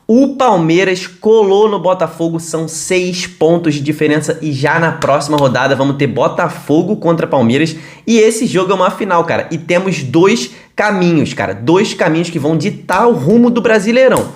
O Palmeiras colou no Botafogo, são 6 pontos de diferença e já na próxima rodada vamos ter Botafogo contra Palmeiras e esse jogo é uma final, cara. E temos dois caminhos, cara, dois caminhos que vão ditar o rumo do Brasileirão.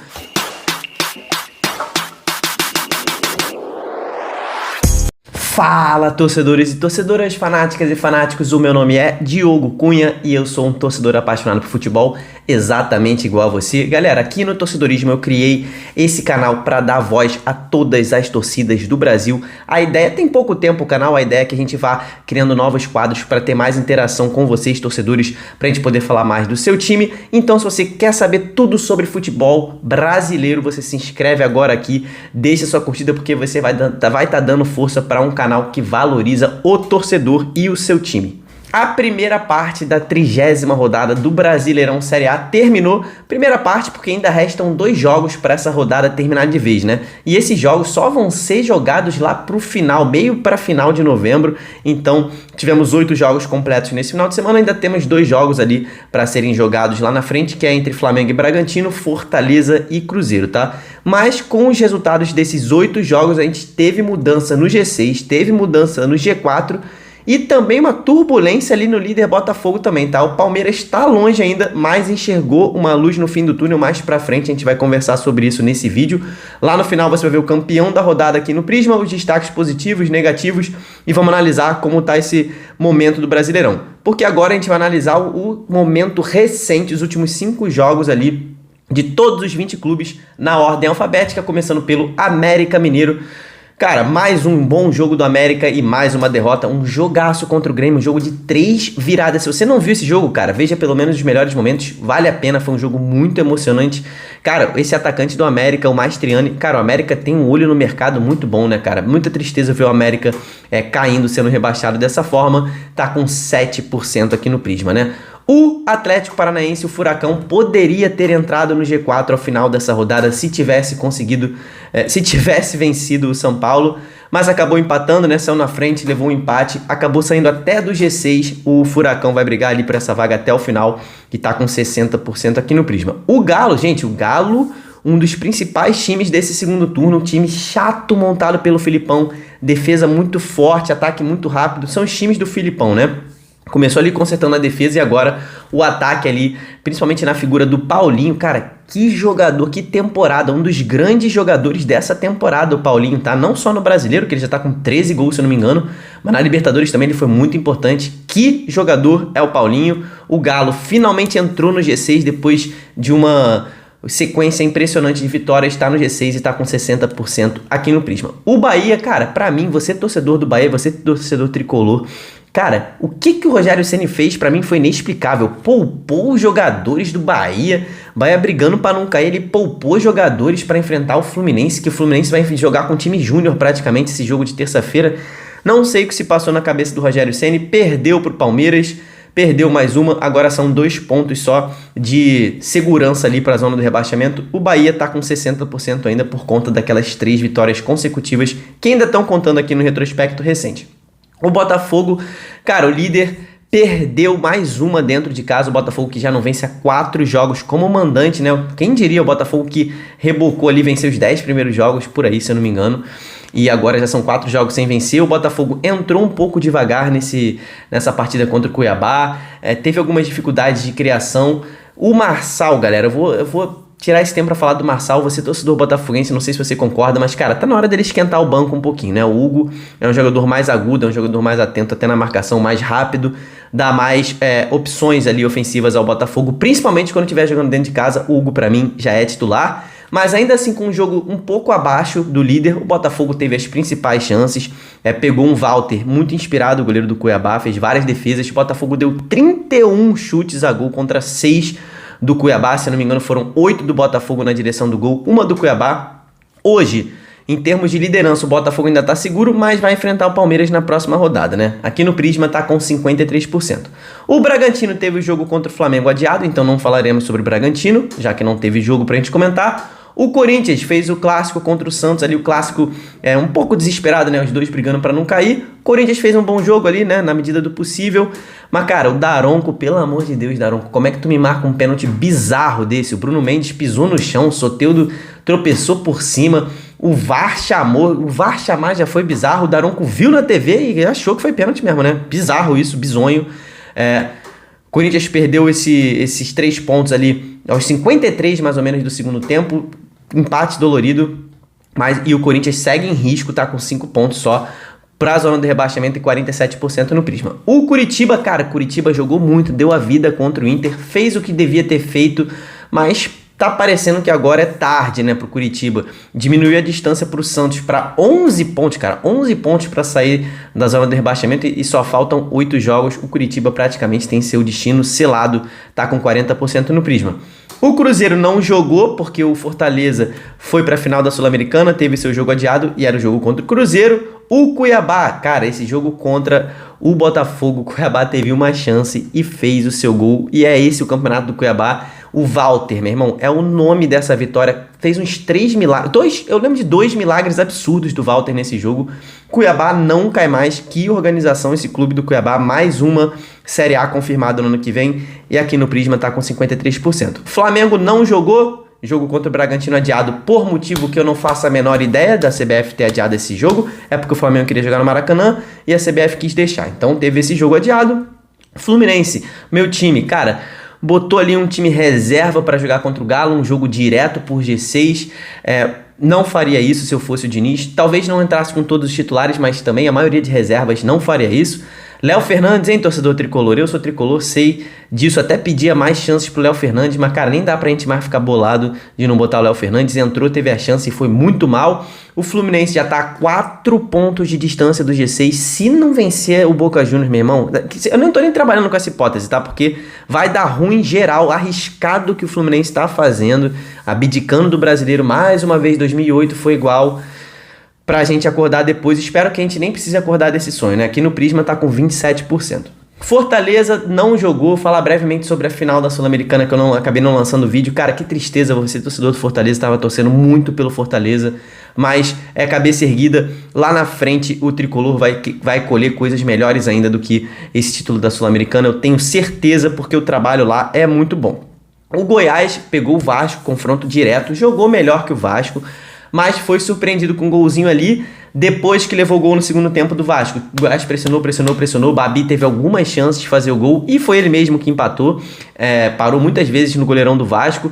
Fala, torcedores e torcedoras, fanáticas e fanáticos, o meu nome é Diogo Cunha e eu sou um torcedor apaixonado por futebol, exatamente igual a você. Galera, aqui no Torcedorismo eu criei esse canal para dar voz a todas as torcidas do Brasil. A ideia, tem pouco tempo o canal, a ideia é que a gente vá criando novos quadros para ter mais interação com vocês, torcedores, para a gente poder falar mais do seu time. Então, se você quer saber tudo sobre futebol brasileiro, você se inscreve agora aqui, deixa sua curtida porque você vai estar dando força para um canal que valoriza o torcedor e o seu time. A primeira parte da 30ª rodada do Brasileirão Série A terminou. Primeira parte porque ainda restam 2 jogos para essa rodada terminar de vez, né? E esses jogos só vão ser jogados lá pro final, meio para final de novembro. Então tivemos 8 jogos completos nesse final de semana. Ainda temos 2 jogos ali para serem jogados lá na frente, que é entre Flamengo e Bragantino, Fortaleza e Cruzeiro, tá? Mas com os resultados desses 8 jogos a gente teve mudança no G6, teve mudança no G4 e também uma turbulência ali no líder Botafogo também, tá? O Palmeiras está longe ainda, mas enxergou uma luz no fim do túnel. Mais pra frente a gente vai conversar sobre isso nesse vídeo. Lá no final você vai ver o campeão da rodada aqui no Prisma, os destaques positivos, negativos e vamos analisar como tá esse momento do Brasileirão. Porque agora a gente vai analisar o momento recente, os últimos 5 jogos ali de todos os 20 clubes na ordem alfabética, começando pelo América Mineiro. Cara, mais um bom jogo do América e mais uma derrota, um jogaço contra o Grêmio, um jogo de 3 viradas. Se você não viu esse jogo, cara, veja pelo menos os melhores momentos, vale a pena, foi um jogo muito emocionante. Cara, esse atacante do América, o Mastriani, cara, o América tem um olho no mercado muito bom, né, cara? Muita tristeza ver o América caindo, sendo rebaixado dessa forma, tá com 7% aqui no Prisma, né? O Atlético Paranaense, o Furacão, poderia ter entrado no G4 ao final dessa rodada se tivesse conseguido, se tivesse vencido o São Paulo, mas acabou empatando, né? Saiu na frente, levou um empate, acabou saindo até do G6. O Furacão vai brigar ali por essa vaga até o final, que tá com 60% aqui no Prisma. O Galo, gente, o Galo, um dos principais times desse segundo turno, um time chato montado pelo Filipão, defesa muito forte, ataque muito rápido, são os times do Filipão, né? Começou ali consertando a defesa e agora o ataque ali, principalmente na figura do Paulinho. Cara, que jogador, que temporada, um dos grandes jogadores dessa temporada, o Paulinho, tá? Não só no Brasileiro, que ele já tá com 13 gols, se eu não me engano, mas na Libertadores também ele foi muito importante. Que jogador é o Paulinho? O Galo finalmente entrou no G6 depois de uma sequência impressionante de vitórias, está no G6 e está com 60% aqui no Prisma. O Bahia, cara, pra mim, você torcedor do Bahia, você torcedor tricolor, cara, o que o Rogério Ceni fez pra mim foi inexplicável. Poupou os jogadores do Bahia brigando pra não cair, ele poupou jogadores pra enfrentar o Fluminense, que o Fluminense vai jogar com o time júnior praticamente esse jogo de terça-feira. Não sei o que se passou na cabeça do Rogério Ceni, perdeu pro Palmeiras, perdeu mais uma, agora são 2 pontos só de segurança ali para a zona do rebaixamento. O Bahia tá com 60% ainda por conta daquelas 3 vitórias consecutivas que ainda estão contando aqui no retrospecto recente. O Botafogo, cara, o líder perdeu mais uma dentro de casa. O Botafogo que já não vence há 4 jogos como mandante, né? Quem diria o Botafogo que rebocou ali, venceu os 10 primeiros jogos por aí, se eu não me engano. E agora já são 4 jogos sem vencer. O Botafogo entrou um pouco devagar nessa partida contra o Cuiabá. Teve algumas dificuldades de criação. O Marçal, galera, eu vou tirar esse tempo pra falar do Marçal. Você torcedor botafoguense, não sei se você concorda, mas, cara, tá na hora dele esquentar o banco um pouquinho, né? O Hugo é um jogador mais agudo, é um jogador mais atento até na marcação, mais rápido, dá mais opções ali ofensivas ao Botafogo, principalmente quando estiver jogando dentro de casa. O Hugo, pra mim, já é titular. Mas ainda assim, com um jogo um pouco abaixo do líder, o Botafogo teve as principais chances, pegou um Walter muito inspirado, o goleiro do Cuiabá, fez várias defesas. O Botafogo deu 31 chutes a gol contra 6 do Cuiabá, se não me engano foram 8 do Botafogo na direção do gol, uma do Cuiabá. Hoje, em termos de liderança, o Botafogo ainda tá seguro, mas vai enfrentar o Palmeiras na próxima rodada, né? Aqui no Prisma tá com 53%. O Bragantino teve o jogo contra o Flamengo adiado, então não falaremos sobre o Bragantino, já que não teve jogo pra gente comentar. O Corinthians fez o clássico contra o Santos ali, o clássico um pouco desesperado, né? Os dois brigando para não cair. O Corinthians fez um bom jogo ali, né? Na medida do possível. Mas, cara, o Daronco, pelo amor de Deus, Daronco, como é que tu me marca um pênalti bizarro desse? O Bruno Mendes pisou no chão, o Soteldo tropeçou por cima, o VAR chamar já foi bizarro, o Daronco viu na TV e achou que foi pênalti mesmo, né? Bizarro isso, bizonho. Corinthians perdeu esses 3 pontos ali aos 53 mais ou menos do segundo tempo, empate dolorido, e o Corinthians segue em risco, tá com 5 pontos só para a zona do rebaixamento e 47% no Prisma. O Curitiba, cara, Curitiba jogou muito, deu a vida contra o Inter, fez o que devia ter feito, mas tá parecendo que agora é tarde, né, pro Curitiba. Diminuiu a distância pro Santos para 11 pontos, cara, 11 pontos para sair da zona do rebaixamento e só faltam 8 jogos. O Curitiba praticamente tem seu destino selado, tá com 40% no Prisma. O Cruzeiro não jogou porque o Fortaleza foi para a final da Sul-Americana, teve seu jogo adiado e era o jogo contra o Cruzeiro. O Cuiabá, cara, esse jogo contra o Botafogo, o Cuiabá teve uma chance e fez o seu gol. E é esse o campeonato do Cuiabá. O Walter, meu irmão, é o nome dessa vitória. Fez uns 3 milagres. Eu lembro de 2 milagres absurdos do Walter nesse jogo. Cuiabá não cai mais. Que organização esse clube do Cuiabá. Mais uma Série A confirmada no ano que vem. E aqui no Prisma tá com 53%. Flamengo não jogou. Jogo contra o Bragantino adiado por motivo que eu não faço a menor ideia da CBF ter adiado esse jogo. É porque o Flamengo queria jogar no Maracanã e a CBF quis deixar. Então teve esse jogo adiado. Fluminense, meu time, cara, botou ali um time reserva para jogar contra o Galo, um jogo direto por G6. Não faria isso se eu fosse o Diniz. Talvez não entrasse com todos os titulares, mas também a maioria de reservas não faria isso. Léo Fernandes, hein, torcedor tricolor? Eu sou tricolor, sei disso. Até pedia mais chances pro Léo Fernandes, mas, cara, nem dá pra gente mais ficar bolado de não botar o Léo Fernandes. Entrou, teve a chance e foi muito mal. O Fluminense já tá a 4 pontos de distância do G6. Se não vencer o Boca Juniors, meu irmão, eu não tô nem trabalhando com essa hipótese, tá? Porque vai dar ruim geral, arriscado que o Fluminense tá fazendo, abdicando do Brasileiro. Mais uma vez, 2008 foi igual. Pra gente acordar depois, espero que a gente nem precise acordar desse sonho, né? Aqui no Prisma tá com 27%. Fortaleza não jogou, falar brevemente sobre a final da Sul-Americana, que eu acabei não lançando vídeo. Cara, que tristeza, você torcedor do Fortaleza, estava torcendo muito pelo Fortaleza, mas é cabeça erguida. Lá na frente o Tricolor vai colher coisas melhores ainda do que esse título da Sul-Americana, eu tenho certeza, porque o trabalho lá é muito bom. O Goiás pegou o Vasco, confronto direto, jogou melhor que o Vasco, mas foi surpreendido com um golzinho ali, depois que levou o gol no segundo tempo do Vasco. O Goiás pressionou, o Babi teve algumas chances de fazer o gol, e foi ele mesmo que empatou, parou muitas vezes no goleirão do Vasco.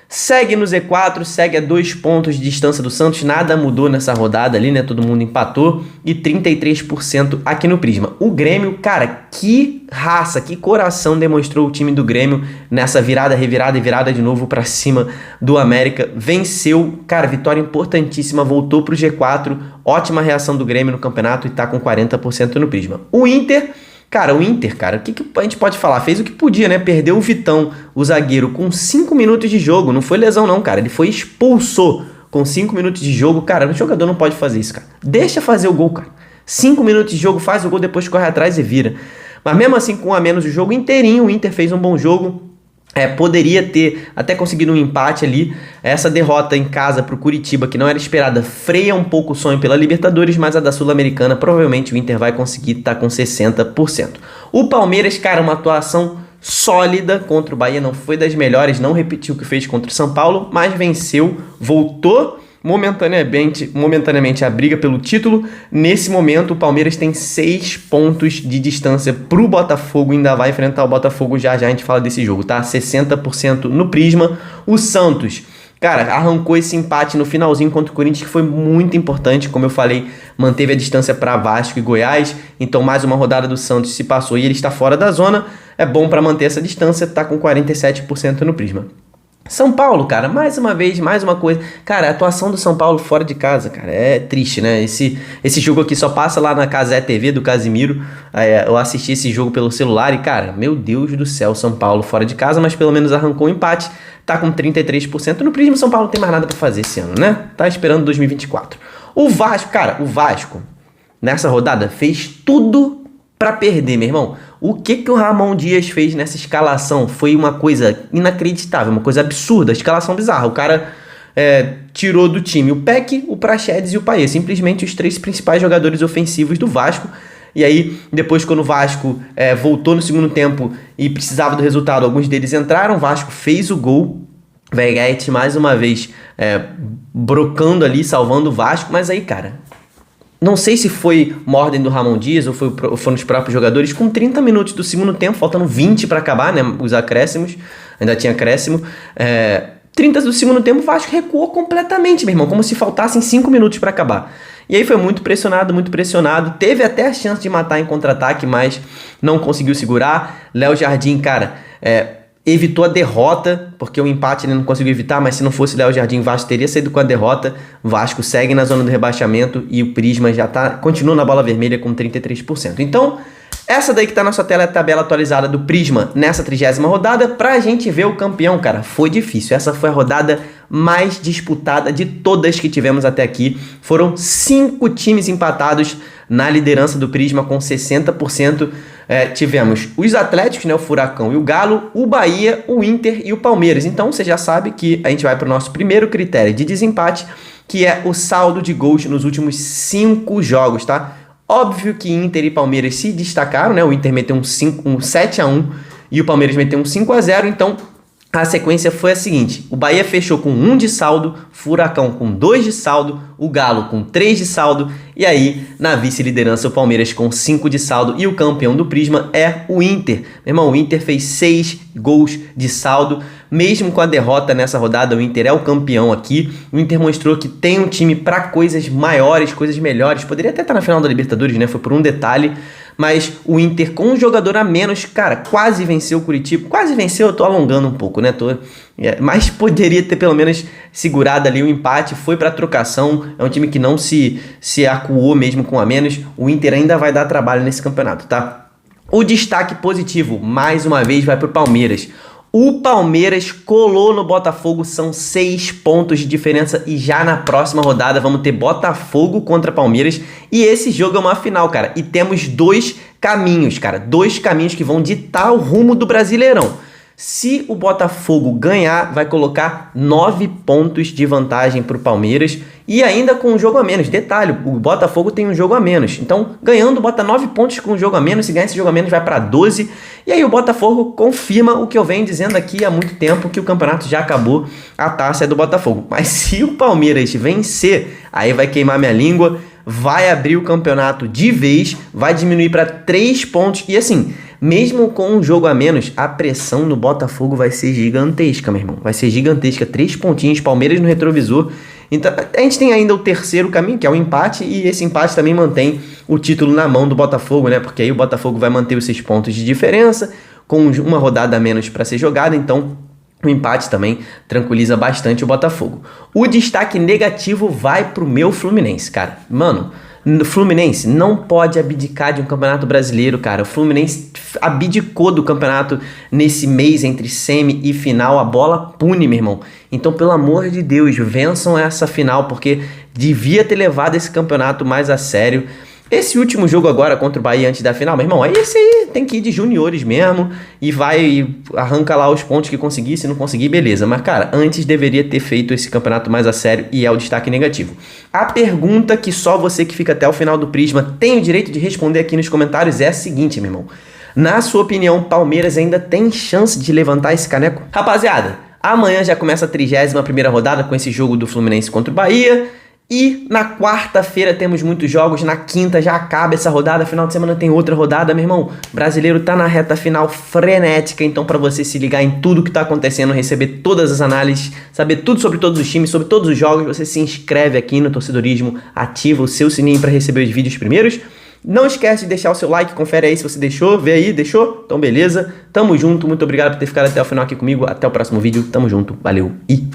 Segue no Z4, segue a 2 pontos de distância do Santos, nada mudou nessa rodada ali, né? Todo mundo empatou, e 33% aqui no Prisma. O Grêmio, cara, que raça, que coração demonstrou o time do Grêmio nessa revirada e virada de novo pra cima do América. Venceu, cara, vitória importantíssima, voltou pro G4, ótima reação do Grêmio no campeonato e tá com 40% no Prisma. O Inter, o que a gente pode falar? Fez o que podia, né? Perdeu o Vitão, o zagueiro, com 5 minutos de jogo. Não foi lesão não, cara. Ele foi expulso com 5 minutos de jogo. Cara, o jogador não pode fazer isso, cara. Deixa fazer o gol, cara. 5 minutos de jogo, faz o gol, depois corre atrás e vira. Mas mesmo assim, com a menos o jogo inteirinho, o Inter fez um bom jogo. Poderia ter até conseguido um empate ali. Essa derrota em casa para o Curitiba, que não era esperada, freia um pouco o sonho pela Libertadores, mas a da Sul-Americana, provavelmente o Inter vai conseguir estar com 60%. O Palmeiras, cara, uma atuação sólida contra o Bahia, não foi das melhores, não repetiu o que fez contra o São Paulo, mas venceu, voltou momentaneamente a briga pelo título. Nesse momento o Palmeiras tem 6 pontos de distância pro Botafogo, ainda vai enfrentar o Botafogo já a gente fala desse jogo, tá? 60% no Prisma. O Santos, cara, arrancou esse empate no finalzinho contra o Corinthians, que foi muito importante, como eu falei, manteve a distância para Vasco e Goiás, então mais uma rodada do Santos se passou e ele está fora da zona, é bom para manter essa distância, tá com 47% no Prisma. São Paulo, cara, mais uma vez, mais uma coisa. Cara, a atuação do São Paulo fora de casa, cara, é triste, né? Esse jogo aqui só passa lá na Cazé TV do Casimiro. Eu assisti esse jogo pelo celular e, cara, meu Deus do céu, São Paulo fora de casa, mas pelo menos arrancou um empate. Tá com 33% no Prisma. São Paulo não tem mais nada pra fazer esse ano, né? Tá esperando 2024. O Vasco, cara, nessa rodada fez tudo pra perder, meu irmão. O que o Ramon Dias fez nessa escalação foi uma coisa inacreditável, uma coisa absurda, escalação bizarra. O cara tirou do time o Peck, o Praxedes e o Payet, simplesmente os 3 principais jogadores ofensivos do Vasco. E aí, depois quando o Vasco voltou no segundo tempo e precisava do resultado, alguns deles entraram, o Vasco fez o gol. Veguete mais uma vez brocando ali, salvando o Vasco, mas aí, cara, não sei se foi uma ordem do Ramon Dias ou foram os próprios jogadores, com 30 minutos do segundo tempo, faltando 20 para acabar, né, os acréscimos, ainda tinha acréscimo, 30 do segundo tempo o Vasco recuou completamente, meu irmão, como se faltassem 5 minutos para acabar. E aí foi muito pressionado, teve até a chance de matar em contra-ataque, mas não conseguiu segurar. Léo Jardim, cara, evitou a derrota, porque o empate ele não conseguiu evitar, mas se não fosse Léo Jardim, o Vasco teria saído com a derrota. O Vasco segue na zona do rebaixamento e o Prisma já continua na bola vermelha com 33%. Então, essa daí que tá na sua tela é a tabela atualizada do Prisma nessa 30ª rodada, pra gente ver o campeão, cara. Foi difícil, essa foi a rodada mais disputada de todas que tivemos até aqui. Foram 5 times empatados na liderança do Prisma com 60%. Tivemos os Atléticos, né, o Furacão e o Galo, o Bahia, o Inter e o Palmeiras. Então você já sabe que a gente vai para o nosso primeiro critério de desempate, que é o saldo de gols nos últimos 5 jogos, tá? Óbvio que Inter e Palmeiras se destacaram, né? O Inter meteu um 7-1 e o Palmeiras meteu um 5-0, então a sequência foi a seguinte: o Bahia fechou com 1 de saldo, Furacão com 2 de saldo, o Galo com 3 de saldo, e aí na vice-liderança o Palmeiras com 5 de saldo, e o campeão do Prisma é o Inter. Meu irmão, o Inter fez 6 gols de saldo, mesmo com a derrota nessa rodada, o Inter é o campeão aqui. O Inter mostrou que tem um time para coisas maiores, coisas melhores, poderia até estar na final da Libertadores, né? Foi por um detalhe. Mas o Inter com um jogador a menos, cara, quase venceu o Curitiba. Quase venceu, eu tô alongando um pouco, né? Mas poderia ter pelo menos segurado ali o empate. Foi pra trocação. É um time que não se acuou mesmo com a menos. O Inter ainda vai dar trabalho nesse campeonato, tá? O destaque positivo, mais uma vez, vai pro Palmeiras. O Palmeiras colou no Botafogo, são 6 pontos de diferença e já na próxima rodada vamos ter Botafogo contra Palmeiras e esse jogo é uma final, cara. E temos 2 caminhos, cara, 2 caminhos que vão ditar o rumo do Brasileirão. Se o Botafogo ganhar, vai colocar 9 pontos de vantagem para o Palmeiras e ainda com um jogo a menos. Detalhe, o Botafogo tem um jogo a menos. Então, ganhando, bota 9 pontos com um jogo a menos. Se ganhar esse jogo a menos, vai para 12. E aí o Botafogo confirma o que eu venho dizendo aqui há muito tempo, que o campeonato já acabou, a taça é do Botafogo. Mas se o Palmeiras vencer, aí vai queimar minha língua, vai abrir o campeonato de vez, vai diminuir para 3 pontos. E assim, mesmo com um jogo a menos, a pressão no Botafogo vai ser gigantesca, meu irmão. Vai ser gigantesca. 3 pontinhos, Palmeiras no retrovisor. Então, a gente tem ainda o terceiro caminho, que é o empate, e esse empate também mantém o título na mão do Botafogo, né? Porque aí o Botafogo vai manter os 6 pontos de diferença, com uma rodada a menos para ser jogada, então o empate também tranquiliza bastante o Botafogo. O destaque negativo vai pro meu Fluminense, cara. Mano, o Fluminense não pode abdicar de um campeonato brasileiro, cara. O Fluminense abdicou do campeonato nesse mês entre semi e final. A bola pune, meu irmão. Então, pelo amor de Deus, vençam essa final, porque devia ter levado esse campeonato mais a sério. Esse último jogo agora contra o Bahia antes da final, meu irmão, aí esse aí tem que ir de juniores mesmo e arranca lá os pontos que conseguir, se não conseguir, beleza. Mas, cara, antes deveria ter feito esse campeonato mais a sério e é o destaque negativo. A pergunta que só você que fica até o final do Prisma tem o direito de responder aqui nos comentários é a seguinte, meu irmão. Na sua opinião, Palmeiras ainda tem chance de levantar esse caneco? Rapaziada, amanhã já começa a 31ª rodada com esse jogo do Fluminense contra o Bahia. E na quarta-feira temos muitos jogos, na quinta já acaba essa rodada, final de semana tem outra rodada, meu irmão. Brasileiro tá na reta final frenética, então para você se ligar em tudo que tá acontecendo, receber todas as análises, saber tudo sobre todos os times, sobre todos os jogos, você se inscreve aqui no Torcedorismo, ativa o seu sininho para receber os vídeos primeiros. Não esquece de deixar o seu like, confere aí se você deixou, vê aí, deixou? Então beleza, tamo junto, muito obrigado por ter ficado até o final aqui comigo, até o próximo vídeo, tamo junto, valeu e falou.